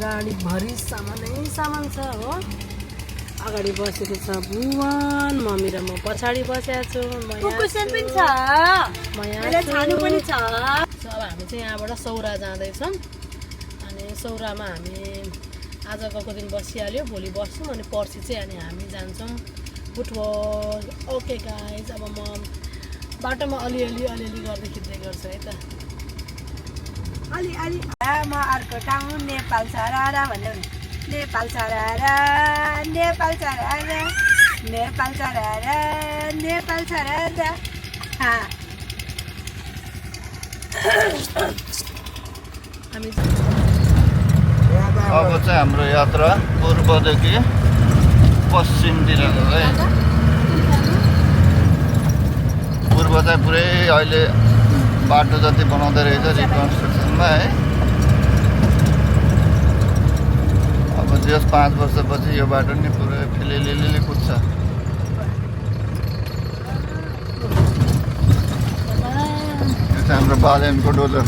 गाडी भरि सामानै सामान छ हो। अगाडि बसेको छ भुवन, मम्मी र म पछाडि बसेको छु। कुकुसन पनि छ, छानु पनि छ। अब हामी चाहिँ यहाँबाट सौरा जाँदैछौँ अनि सौरामा हामी आज गएको दिन बसिहाल्यो, भोलि बस्छौँ अनि पर्सि चाहिँ अनि हामी जान्छौँ बुटवल। ओके गाइज, अब म बाटोमा अलिअलि गर्दै खिच्दै गर्छु है त। अलि म अर्को ठाउँ नेपाल छरारा भन्यो नि। नेपाल छरारा नेपाल छरारा नेपाल छरारा नेपाल छरारा। हामी अब चाहिँ हाम्रो यात्रा पूर्वदेखि पश्चिमतिरको है। पूर्व चाहिँ पुरै अहिले बाटो जति बनाउँदै रहेछ रिकन्स्ट्रक्सनमा है। अब जस 5 वर्षपछि यो बाटो नि पुरै फिलिलिली कुद्छ। यो चाहिँ हाम्रो बालेनको डोजर।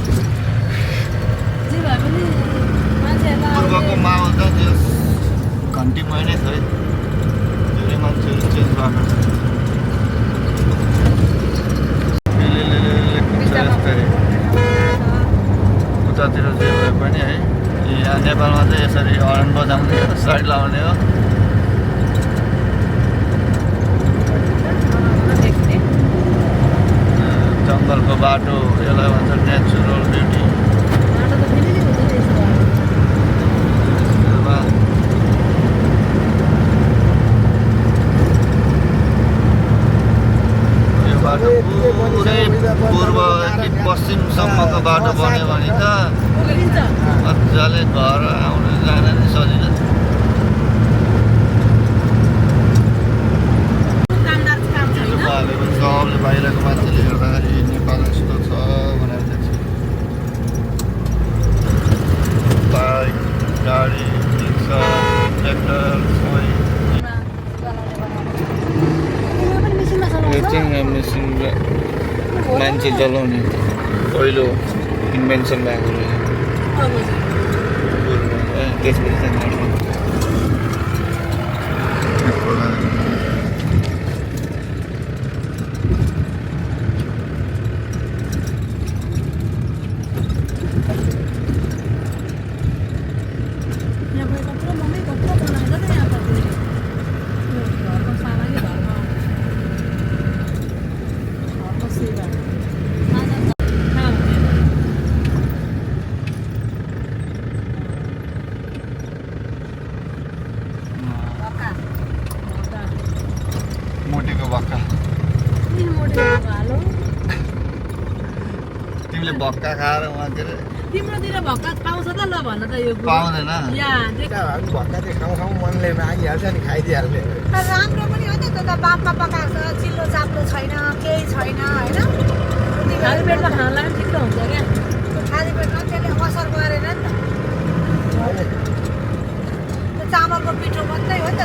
पूर्वको माहौल त जस घन्टी महिनै छ है। धेरै मान्छेहरू चेन्ज भएको छ। उतातिर जे भए पनि है, यहाँ नेपालमा चाहिँ यसरी हर्न बजाउने हो, साइड लाउने हो। जङ्गलको बाटो यसलाई भन्छ नेचुरल ब्युटी। यो बाटो पुरै पूर्वदेखि पश्चिमसम्मको बाटो बन्यो भने त मजाले घर आउनु जान नि सजिलो। सबले बाहिरको मान्छेले हेर्दाखेरि नेपाल यस्तो छ भनेर देख्छ। बाइक, गाडी, रिक्सा, ट्र्याक्टर सबै यो चाहिँ मेसिन मान्छे चलाउने पहिलो इन्भेन्सन भएको रहेछ। त्यसपछि चाहिँ मोटेको भक्का। तिमीले भक्का खाएर उहाँ के अरे तिम्रोतिर भक्का पाउँछ त? ल भन त यो पाउँदैन। भक्का चाहिँ खाउँ मनले मागिहाल्छ नि, खाइदिइहाल्ने। राम्रो पनि हो नि त, बाफमा पकाएको छ, चिल्लो चाप्लो छैन, केही छैन होइन। खाली पेटमा खानलाई पनि ठिक्क हुन्छ क्या। खाली पेटमा त्यसले असर गरेन नि त। त्यो चामलको पिठो मात्रै हो नि त।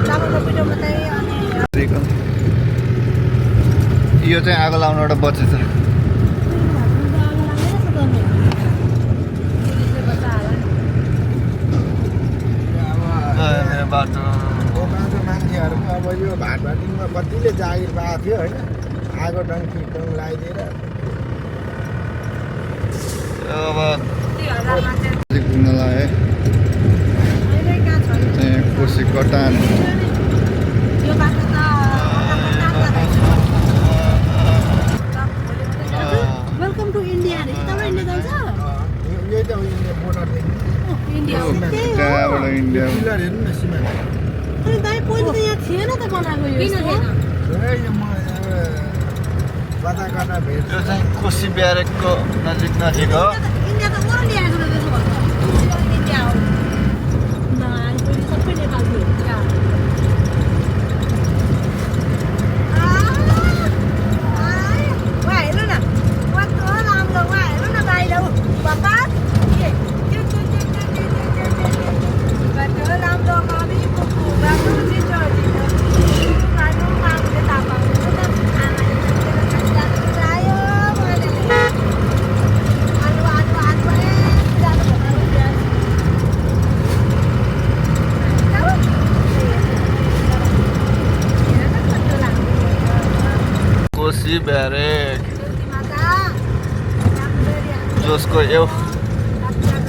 चामलको पिठो मात्रै। अनि यो चाहिँ आगो लाउनबाट बचेछ। बाटो मान्छेहरूको अब यो भाटभाटिङमा कतिले जागिर पाएको थियो होइन, आगो डङ्की लगाइदिएर अब पुग्नलाई है कोसी कटान। यो बाटो त वेलकम टु इन्डिया अरे। तपाईँ इन्डिया जान्छ? यही त मोटरदेखि इन्डिया त्यहाँबाट इन्डिया पिलर हेर्नु न सीमा। अनि दाइ पहिले त यहाँ थिएन त बनाएको यो यस्तो? कता कता भेट। यो चाहिँ कोसी ब्यारेकको नजिक नजिक हो। इन्डिया त मरो ल्याएको त त्यसो भन्छ। इन्डिया हो। पहिले सबै नेपाल थियो। वहाँ हेर्नु न, कस्तो राम्रो। वहाँ हेर्नु न बाहिर बाबा, कस्तो राम्रो कवि कुकु बाबु छिटो छिटो बाटो माग्दै तापाउँछ त। आमाले जानु चाह्यो मैले। आलु आलु आलु कोसी ब्यारेक माता जसको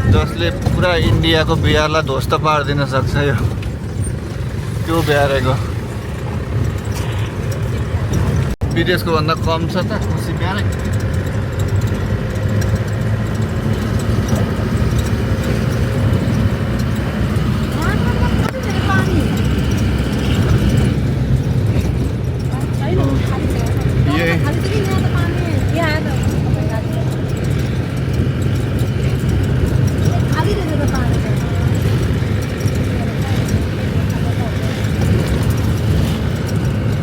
जसले पुरा इन्डियाको बिहारलाई ध्वस्त पारिदिन सक्छ यो त्यो ब्यारेक हो विदेशको भन्दा कम छ त कोसी ब्यारेक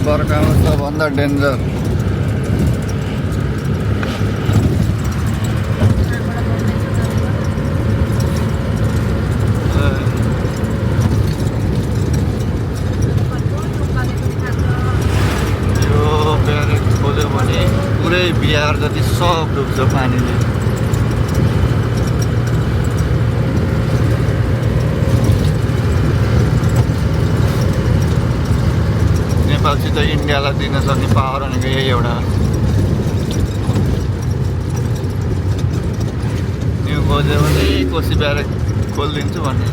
बर्खामा सबभन्दा डेन्जर यो ब्यारेक खोल्यो भने पुरै बिहार जति सब डुब्छ पानीले नेपालसित इन्डियालाई दिन सक्ने पावर भनेको यही एउटा यो खोज्यो भने कोसी ब्यारेक खोलिदिन्छु भन्ने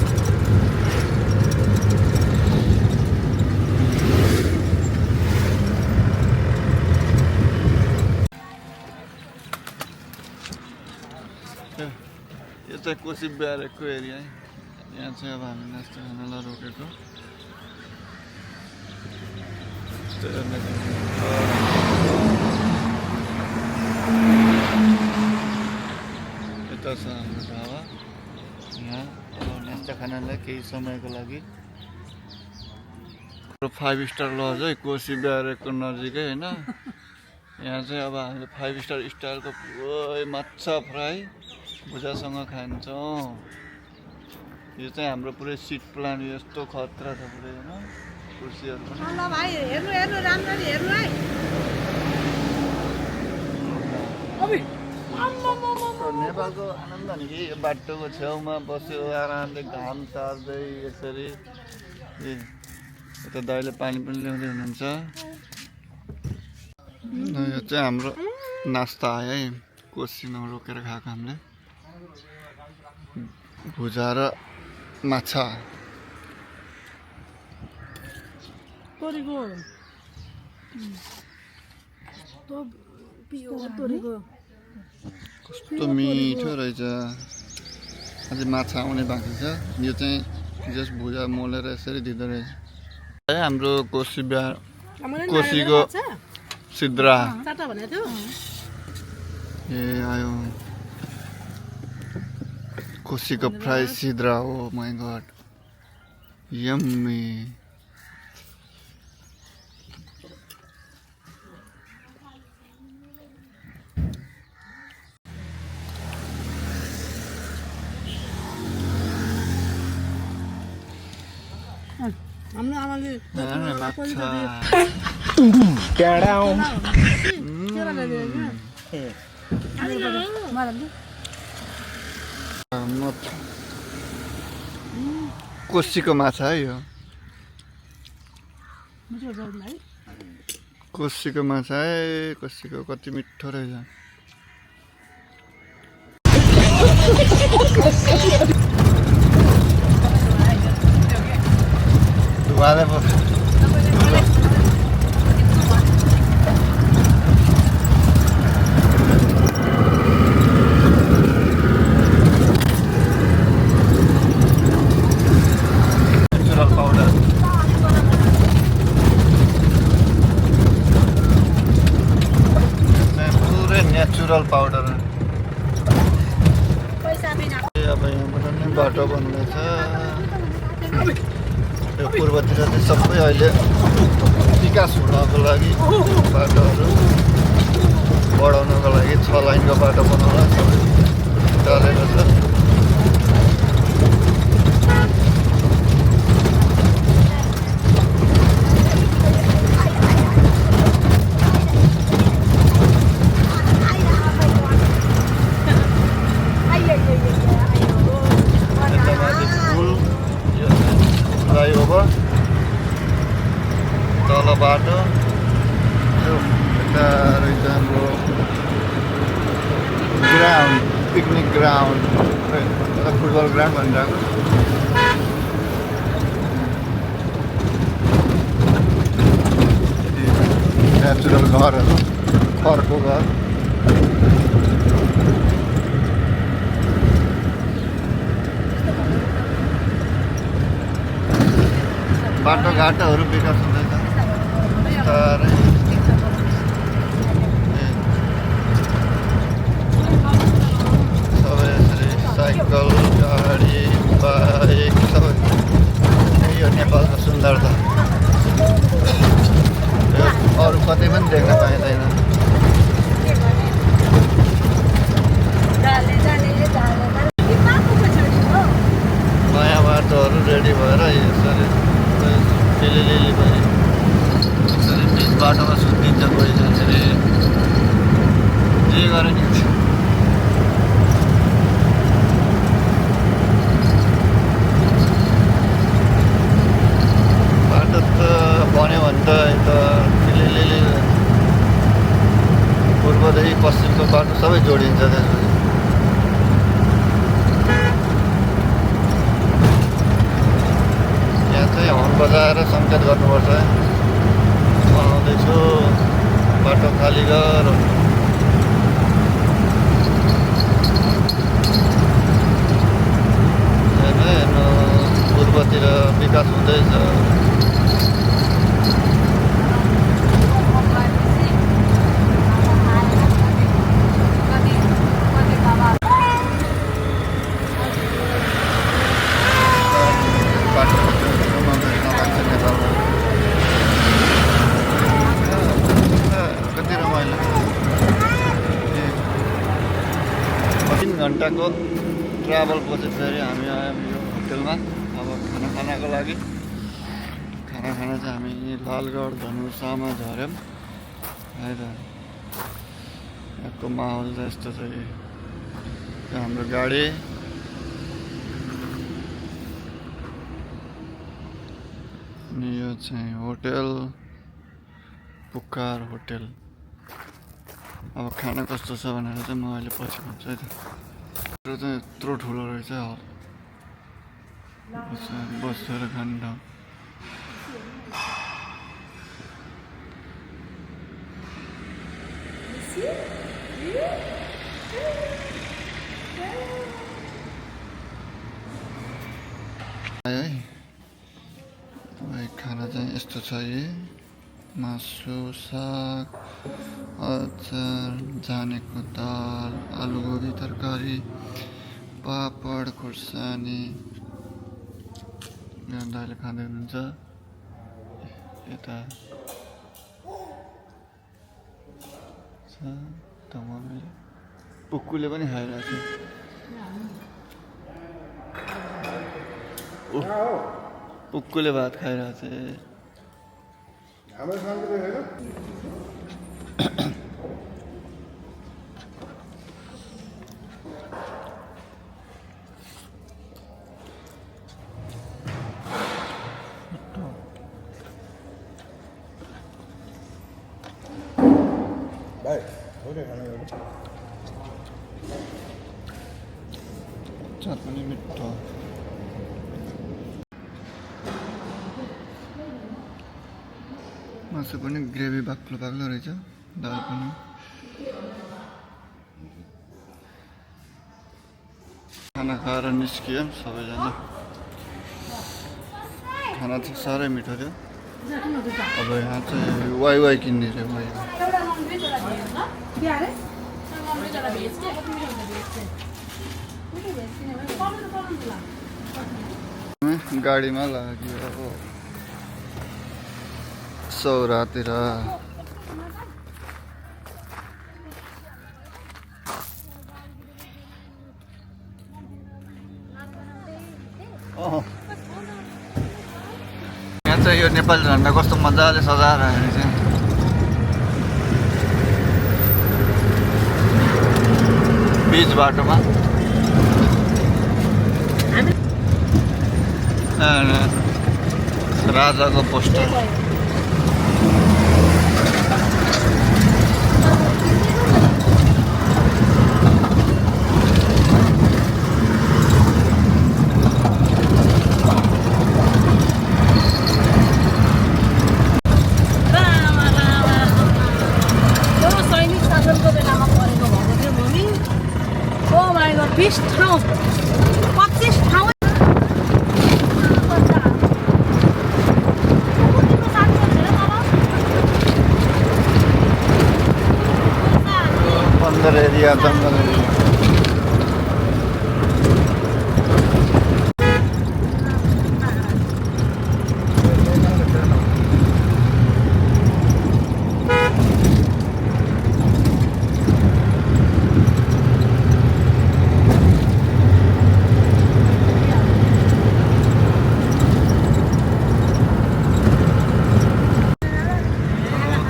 यो चाहिँ कोसी ब्यारेकको एरिया है यहाँ चाहिँ अब हामी नास्ता खानलाई रोकेको यता छ हाम्रो ढाबा यहाँ अब नास्ता खानलाई केही समयको लागि 5 स्टार लज है कोसी ब्यारेकको नजिकै होइन यहाँ चाहिँ अब हामीले 5 स्टार स्टाइलको पुरै माछा फ्राई भुजासँग खान्छौँ यो चाहिँ हाम्रो पुरै सिट प्लान यस्तो खतरा छ पुरै होइन कुर्सीहरू पनि ल भाइ हेर्नु हेर्नु राम्ररी हेर्नु है नेपालको आनन्द भनेको यो बाटोको छेउमा बस्यो आरामले घाम तार्दै यसरी यता दाइले पानी पनि ल्याउँदै हुनुहुन्छ यो चाहिँ हाम्रो नास्ता आयो है कोसीमा रोकेर खाएको हामीले भुजा र माछा कस्तो मिठो रहेछ अझै माछा आउने बाँकी छ यो चाहिँ जस भुजा मोलेर यसरी दिँदो रहेछ है हाम्रो कोसीको सिद्रा ए आयो कोसीको फ्राई सिद्रा हो माय गॉड यम्मी हाम्रो आमाले कोसीको माछा है यो कोसीको माछा है कोसीको कति मिठो रहेछ धुवाले पो नेचुरल पाउडर अब यहाँबाट नै बाटो बन्दैछ यो पूर्वतिर चाहिँ सबै अहिले विकास हुनको लागि बाटोहरू बढाउनको लागि 6 लाइनको बाटो बनाउन सबै चलेको छ फ्लाइओभर तल बाटो यता रहेछ पिकनिक ग्राउन्ड फुटबल ग्राउन्ड भनिरहेको नेचुरल घरहरू खरको घर बाटोघाटोहरू विकास हुँदैछ बिस्तारै सबै यसरी साइकल गाडी बाइक सबै यही हो नेपालको सुन्दरता यो अरू कतै पनि देख्न पाइँदैन नयाँ बाटोहरू रेडी भएर यसरी लिली पनि यसरी बिच बाटोमा सुत्दिन्छ कोही यसरी जे गरे नि बाटो त बन्यो भने त यता लिली पूर्वदेखि पश्चिमको बाटो सबै जोडिन्छ त्यसपछि हर्न बजाएर सङ्केत गर्नुपर्छ म आउँदैछु बाटो खाली गर हेर्नु पूर्वतिर विकास हुँदैछ घन्टाको ट्राभल पछि फेरि हामी आयौँ यो होटेलमा अब खाना खानको लागि खाना खाना चाहिँ हामी लालगढ धनुषामा झऱ्यौँ है त यहाँको माहौल चाहिँ यस्तो छ यो हाम्रो गाडी अनि यो चाहिँ होटेल पुकार होटेल अब खाना कस्तो छ भनेर चाहिँ म अहिले पछि भन्छु है त यो चाहिँ यत्रो ठुलो रहेछ बसेर खाने ठाउँ है खाना चाहिँ यस्तो छ यी मासु साग अचार जानेको दाल आलुगोबी तरकारी पापड खुर्सानी दाइले खाँदै हुनुहुन्छ यता मम्मीले पुक्कुले पनि खाइरहेको छ पुक्कुले भात खाइरहेको छ चाट पनि मिठो मासु पनि ग्रेभी बाक्लो बाक्लो रहेछ दाल पनि खाना खाएर निस्कियौँ सबैजना खाना चाहिँ साह्रै मिठो थियो अब यहाँ चाहिँ वाइ किन्ने रे वाइ गाडीमा लाग्यो अब सौरातिर यहाँ चाहिँ यो नेपाली झन्डा कस्तो मजाले सजाएर रहेछ बीच बाटोमा राजाको पोस्टर 20 ठाउँ 25 ठाउँ बन्दर एरिया जङ्गल एरिया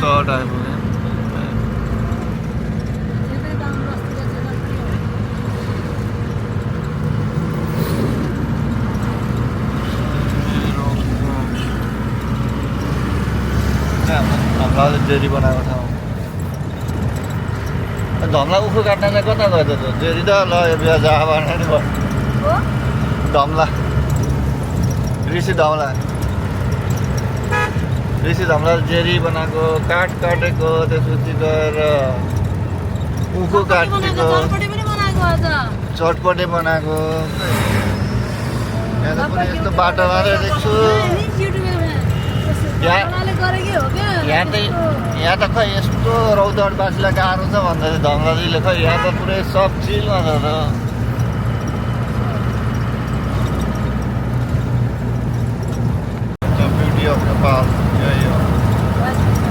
तट आइपुग्यो धमलाले जेरी बनाएको ठाउँ धमला उखु काट्न चाहिँ कता गयो त जेरी त ल यो बिहा जहाँ भने नि भयो धमला ऋषि धमला जेरी बनाएको काठ काटेको त्यसपछि गएर उखु काटेको चटपटे बनाएको यहाँ त पनि यस्तो बाटो मात्रै देख्छु यहाँ त खै यस्तो रौतहटवासीलाई गाह्रो छ भन्दा चाहिँ धमलाजीले खै यहाँ त पुरै सब चिलमा छ त ब्युटी अफ नेपाल यही हो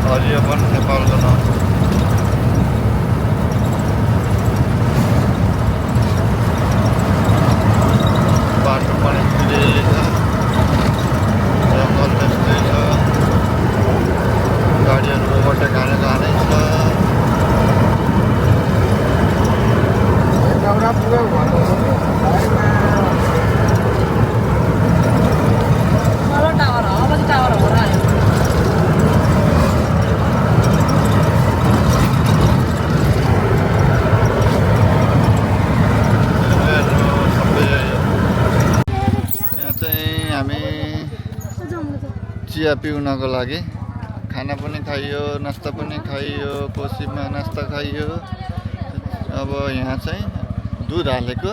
हरियो पनि नेपालको नाम बाटो पनि खुलेली छ जङ्गल त्यस्तै छ गाडीहरू ओभरटेक हानेर जाँदै छ दाउरा पुग्यो भन्नु टावर हो अब टावर हो र यहाँ चाहिँ हामी चिया पिउनको लागि खाना पनि खाइयो नास्ता पनि खाइयो कोसीमा नास्ता खाइयो अब यहाँ चाहिँ दुध हालेको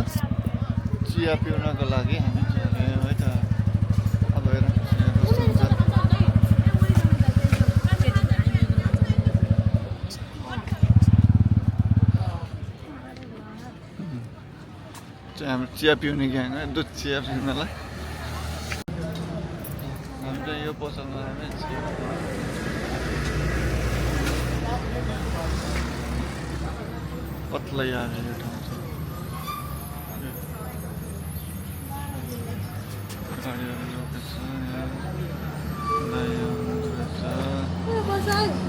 चिया पिउनको लागि हामी झऱ्यौँ है त अब हेरौँ कस्तो हुन्छ हाम्रो चिया पिउने ग्याङ है दुध चिया पिउनलाई हामी चाहिँ यो पसलमा आएर चिया पत्लै आएर यो ठाउँ छ गाडीहरू रोकेको छ यहाँ गाई आउनु रहेछ